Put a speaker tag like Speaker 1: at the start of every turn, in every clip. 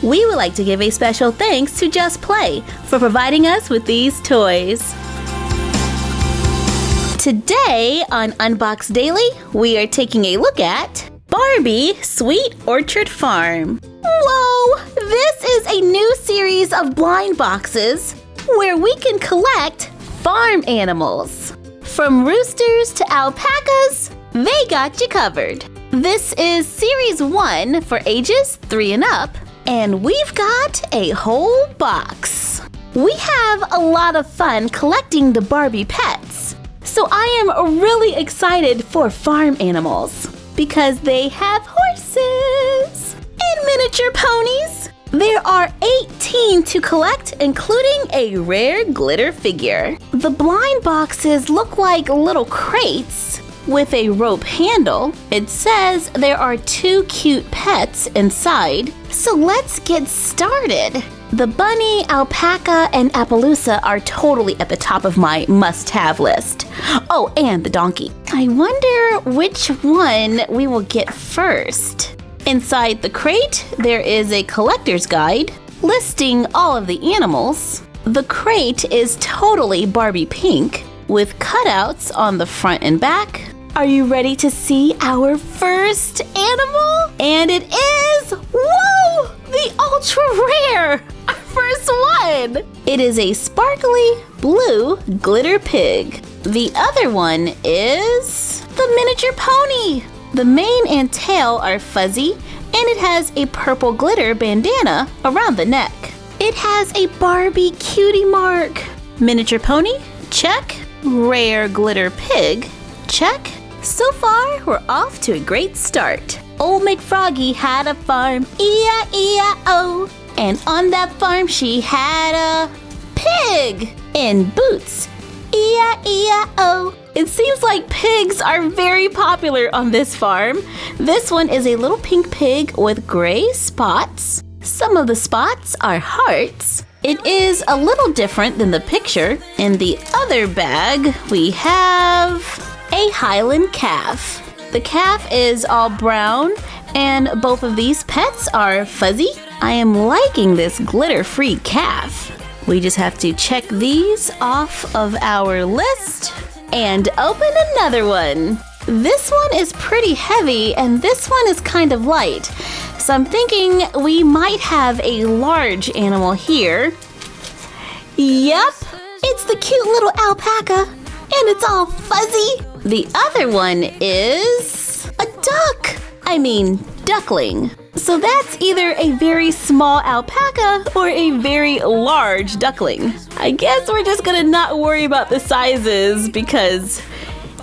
Speaker 1: We would like to give a special thanks to Just Play for providing us with these toys. Today on Unbox Daily, we are taking a look at Barbie Sweet Orchard Farm. Whoa! This is a new series of blind boxes where we can collect farm animals. From roosters to alpacas, they got you covered. This is Series 1 for ages 3 and up, and we've got a whole box. We have a lot of fun collecting the Barbie pets, so I am really excited for farm animals because they have horses and miniature ponies. There are 18 to collect, including a rare glitter figure. The blind boxes look like little crates with a rope handle. It says there are 2 cute pets inside, so let's get started. The bunny, alpaca, and Appaloosa are totally at the top of my must-have list. Oh, and the donkey. I wonder which one we will get first. Inside the crate, there is a collector's guide listing all of the animals. The crate is totally Barbie pink with cutouts on the front and back. Are you ready to see our first animal? And it is, whoa, the ultra rare, our first one. It is a sparkly blue glitter pig. The other one is the miniature pony. The mane and tail are fuzzy, and it has a purple glitter bandana around the neck. It has a Barbie cutie mark. Miniature pony, check. Rare glitter pig, check. So far, we're off to a great start. Old McFroggy had a farm, E-I-E-I-O. And on that farm, she had a pig in boots, E-I-E-I-O. It seems like pigs are very popular on this farm. This one is a little pink pig with gray spots. Some of the spots are hearts. It is a little different than the picture. In the other bag, we have a Highland calf. The calf is all brown, and both of these pets are fuzzy. I am liking this glitter-free calf. We just have to check these off of our list and open another one. This one is pretty heavy and this one is kind of light. So I'm thinking we might have a large animal here. Yep, it's the cute little alpaca and it's all fuzzy. The other one is a duckling. So that's either a very small alpaca or a very large duckling. I guess we're just gonna not worry about the sizes because,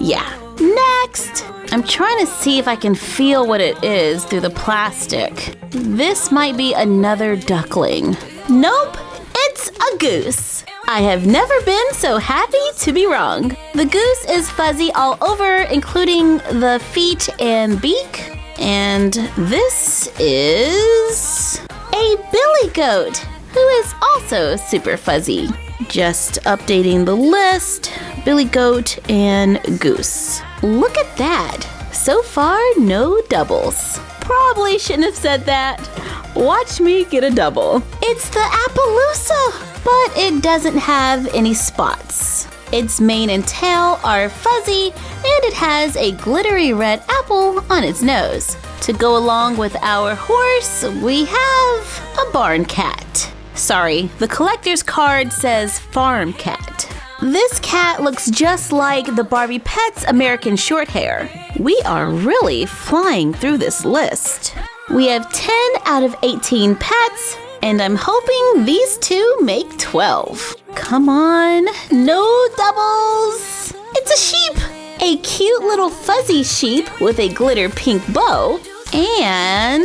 Speaker 1: yeah. Next, I'm trying to see if I can feel what it is through the plastic. This might be another duckling. Nope, it's a goose. I have never been so happy to be wrong. The goose is fuzzy all over, including the feet and beak. And this is a billy goat, who is also super fuzzy. Just updating the list, billy goat and goose. Look at that. So far, no doubles. Probably shouldn't have said that. Watch me get a double. It's the Appaloosa, but it doesn't have any spots. Its mane and tail are fuzzy, and it has a glittery red apple on its nose. To go along with our horse, we have a barn cat. Sorry, the collector's card says farm cat. This cat looks just like the Barbie Pets American Shorthair. We are really flying through this list. We have 10 out of 18 pets, and I'm hoping these two make 12. Come on, no doubles. It's a sheep. A cute little fuzzy sheep with a glitter pink bow, and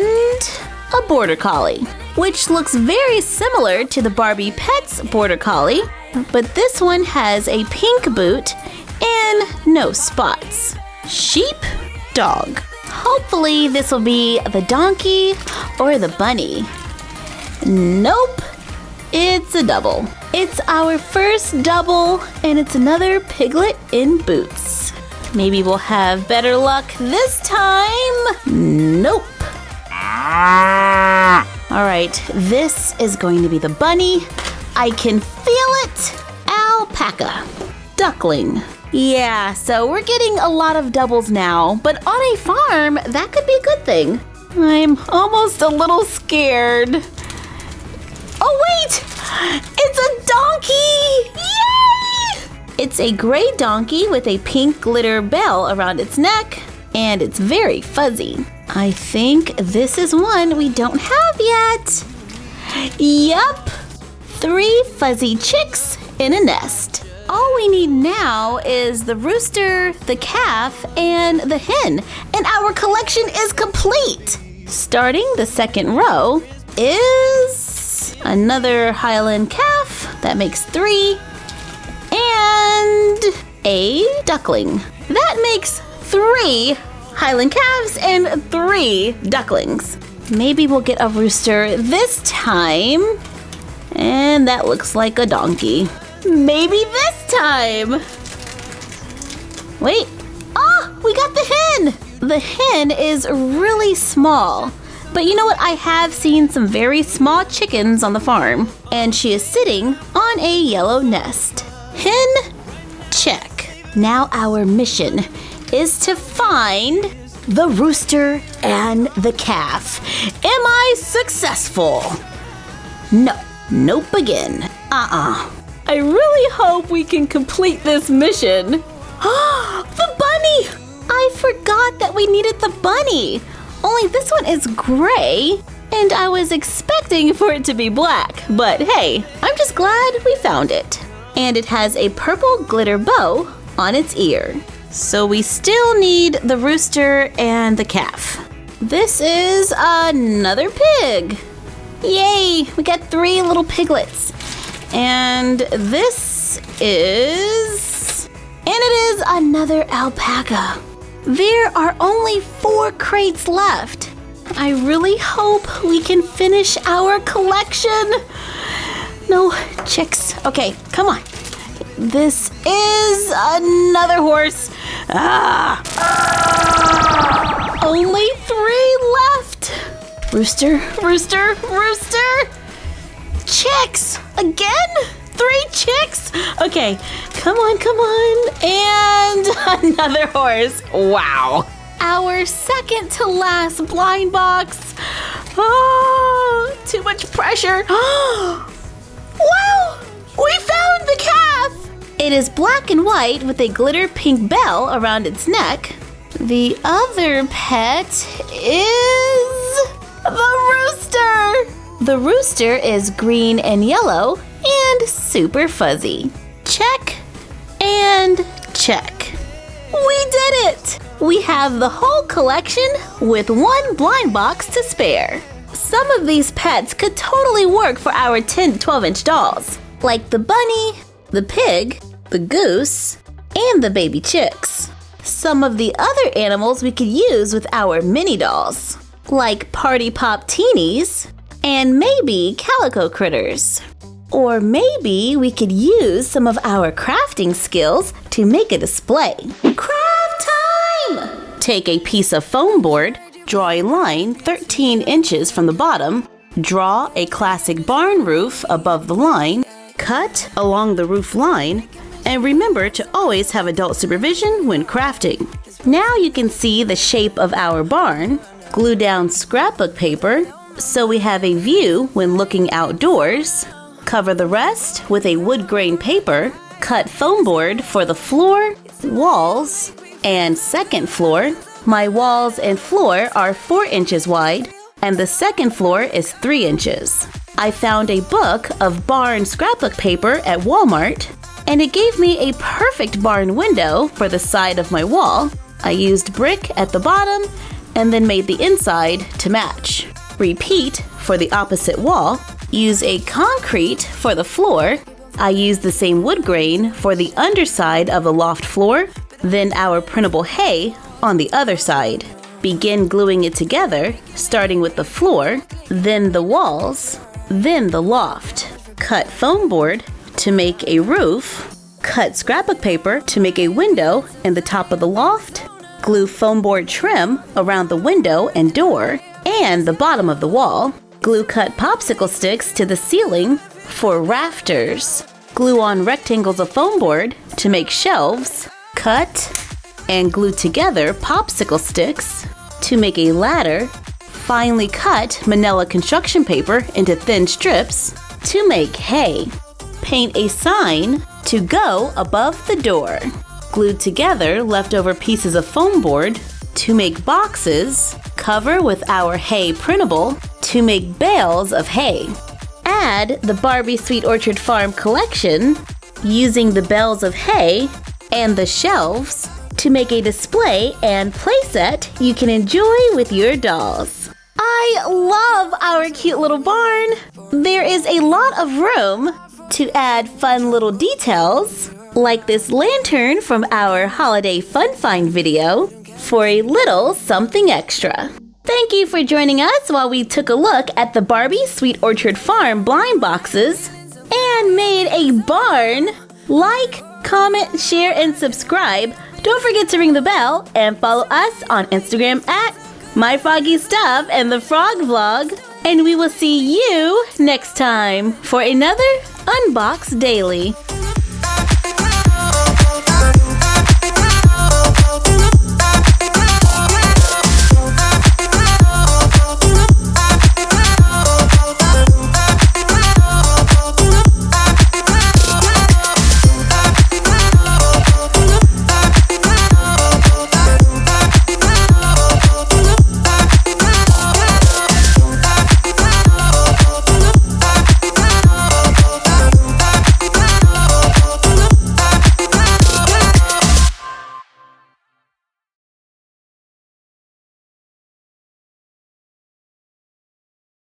Speaker 1: a border collie, which looks very similar to the Barbie Pets border collie, but this one has a pink boot and no spots. Sheep, dog. Hopefully this will be the donkey or the bunny. Nope, it's a double. It's our first double, and it's another piglet in boots. Maybe we'll have better luck this time. Nope. All right, this is going to be the bunny. I can feel it. Alpaca. Duckling. Yeah, so we're getting a lot of doubles now, but on a farm, that could be a good thing. I'm almost a little scared. Oh, wait! It's a donkey! Yay! It's a gray donkey with a pink glitter bell around its neck, and it's very fuzzy. I think this is one we don't have yet. Yup! 3 fuzzy chicks in a nest. All we need now is the rooster, the calf, and the hen, and our collection is complete. Starting the second row is another Highland calf, that makes 3, and a duckling. That makes 3 Highland calves and 3 ducklings. Maybe we'll get a rooster this time. And that looks like a donkey. Maybe this time. Wait. Oh, we got the hen. The hen is really small. But you know what? I have seen some very small chickens on the farm. And she is sitting on a yellow nest. Hen, check. Now our mission is to find the rooster and the calf. Am I successful? No. Nope again. I really hope we can complete this mission. The bunny! I forgot that we needed the bunny. Only this one is gray, and I was expecting for it to be black. But hey, I'm just glad we found it. And it has a purple glitter bow on its ear. So we still need the rooster and the calf. This is another pig. Yay, we got 3 little piglets. And this is... and it is another alpaca. There are only 4 crates left. I really hope we can finish our collection. No chicks. Okay, come on. This is another horse. Only 3 left. Rooster, rooster, rooster. Chicks! Again? 3 chicks? Okay, come on, come on. And another horse. Wow. Our second to last blind box. Oh, too much pressure. Wow! We found the calf! It is black and white with a glitter pink bell around its neck. The other pet is the rooster. The rooster is green and yellow and super fuzzy. Check and check. We did it! We have the whole collection with 1 blind box to spare. Some of these pets could totally work for our 10 to 12 inch dolls, like the bunny, the pig, the goose, and the baby chicks. Some of the other animals we could use with our mini dolls, like Party Pop Teenies, and maybe Calico Critters. Or maybe we could use some of our crafting skills to make a display. Craft time! Take a piece of foam board, draw a line 13 inches from the bottom, draw a classic barn roof above the line, cut along the roof line, and remember to always have adult supervision when crafting. Now you can see the shape of our barn. Glue down scrapbook paper so we have a view when looking outdoors. Cover the rest with a wood grain paper. Cut foam board for the floor, walls, and second floor. My walls and floor are 4 inches wide, and the second floor is 3 inches. I found a book of barn scrapbook paper at Walmart, and it gave me a perfect barn window for the side of my wall. I used brick at the bottom and then made the inside to match. Repeat for the opposite wall. Use a concrete for the floor. I used the same wood grain for the underside of the loft floor, then our printable hay on the other side. Begin gluing it together, starting with the floor, then the walls, then the loft. Cut foam board to make a roof. Cut scrapbook paper to make a window in the top of the loft. Glue foam board trim around the window and door and the bottom of the wall. Glue cut popsicle sticks to the ceiling for rafters. Glue on rectangles of foam board to make shelves. Cut and glue together popsicle sticks to make a ladder. Finely cut manila construction paper into thin strips to make hay. Paint a sign to go above the door. Glue together leftover pieces of foam board to make boxes. Cover with our hay printable to make bales of hay. Add the Barbie Sweet Orchard Farm collection using the bales of hay and the shelves to make a display and playset you can enjoy with your dolls. I love our cute little barn. There is a lot of room to add fun little details like this lantern from our holiday fun find video for a little something extra. Thank you for joining us while we took a look at the Barbie Sweet Orchard Farm blind boxes and made a barn. Like, comment, share, and subscribe. Don't forget to ring the bell and follow us on Instagram at MyFroggyStuff and the Frog Vlog. And we will see you next time for another Unbox Daily.